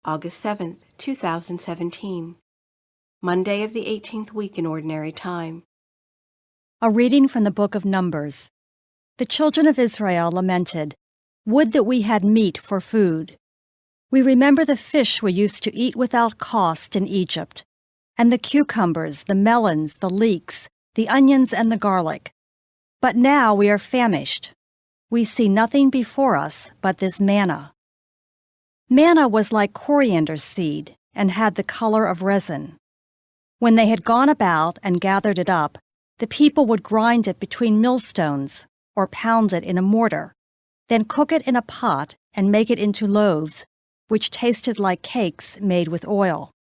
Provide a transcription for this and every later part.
August 7th, 2017. Monday of the 18th week in Ordinary Time. A reading from the book of Numbers. The children of Israel lamented, "Would that we had meat for food. We remember the fish we used to eat without cost in Egypt, and the cucumbers, the melons, the leeks, the onions, and the garlic. But now we are famished. We see nothing before us but this manna." Manna was like coriander seed and had the color of resin. When they had gone about and gathered it up, the people would grind it between millstones or pound it in a mortar, then cook it in a pot and make it into loaves, which tasted like cakes made with oil.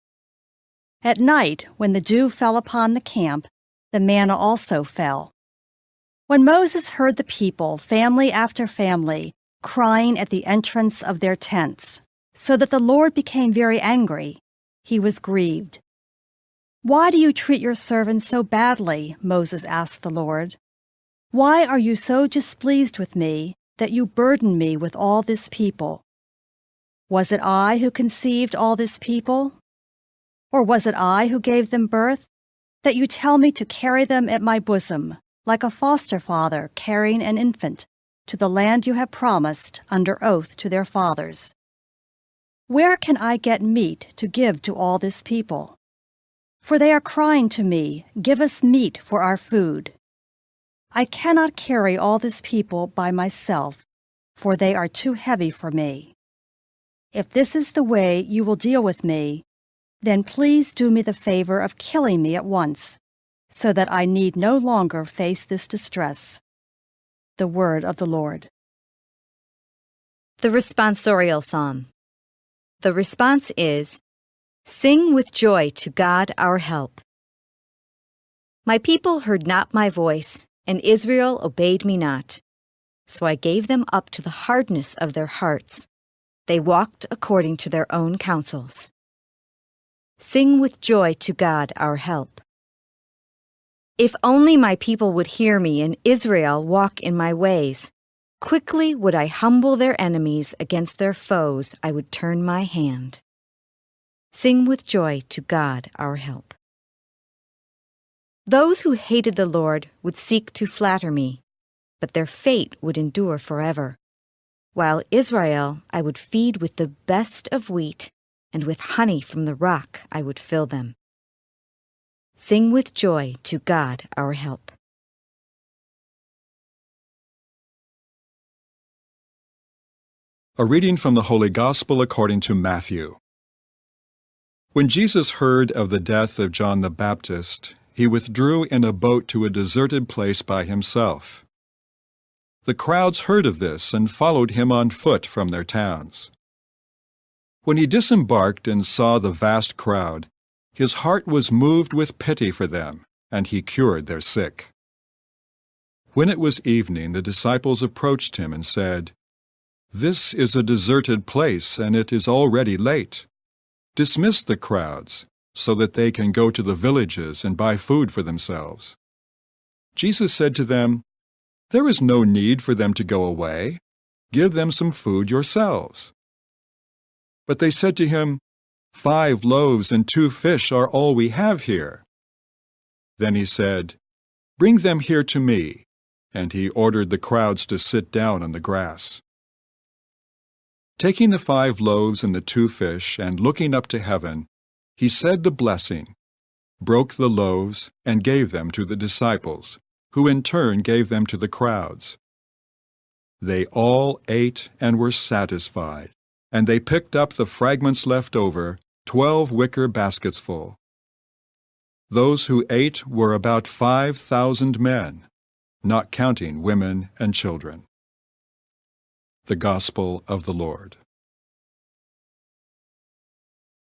At night, when the dew fell upon the camp, the manna also fell. When Moses heard the people, family after family, crying at the entrance of their tents, so that the Lord became very angry, he was grieved. "Why do you treat your servants so badly?" Moses asked the Lord. "Why are you so displeased with me that you burden me with all this people? Was it I who conceived all this people? Or was it I who gave them birth, that you tell me to carry them at my bosom, like a foster father carrying an infant, to the land you have promised under oath to their fathers? Where can I get meat to give to all this people? For they are crying to me, 'Give us meat for our food.' I cannot carry all this people by myself, for they are too heavy for me. If this is the way you will deal with me, then please do me the favor of killing me at once, so that I need no longer face this distress." The word of the Lord. The responsorial psalm. The response is, "Sing with joy to God our help." My people heard not my voice, and Israel obeyed me not. So I gave them up to the hardness of their hearts. They walked according to their own counsels. Sing with joy to God our help. If only my people would hear me and Israel walk in my ways. Quickly would I humble their enemies, against their foes I would turn my hand. Sing with joy to God our help. Those who hated the Lord would seek to flatter me, but their fate would endure forever. While Israel I would feed with the best of wheat, and with honey from the rock I would fill them. Sing with joy to God our help. A reading from the Holy Gospel according to Matthew. When Jesus heard of the death of John the Baptist, he withdrew in a boat to a deserted place by himself. The crowds heard of this and followed him on foot from their towns. When he disembarked and saw the vast crowd, his heart was moved with pity for them, and he cured their sick. When it was evening, the disciples approached him and said, "This is a deserted place, and it is already late. Dismiss the crowds, so that they can go to the villages and buy food for themselves." Jesus said to them, "There is no need for them to go away. Give them some food yourselves." But they said to him, "5 loaves and 2 fish are all we have here." Then he said, "Bring them here to me," and he ordered the crowds to sit down on the grass. Taking the 5 loaves and the 2 fish, and looking up to heaven, he said the blessing, broke the loaves, and gave them to the disciples, who in turn gave them to the crowds. They all ate and were satisfied, and they picked up the fragments left over, 12 wicker baskets full. Those who ate were about 5,000 men, not counting women and children. The Gospel of the Lord.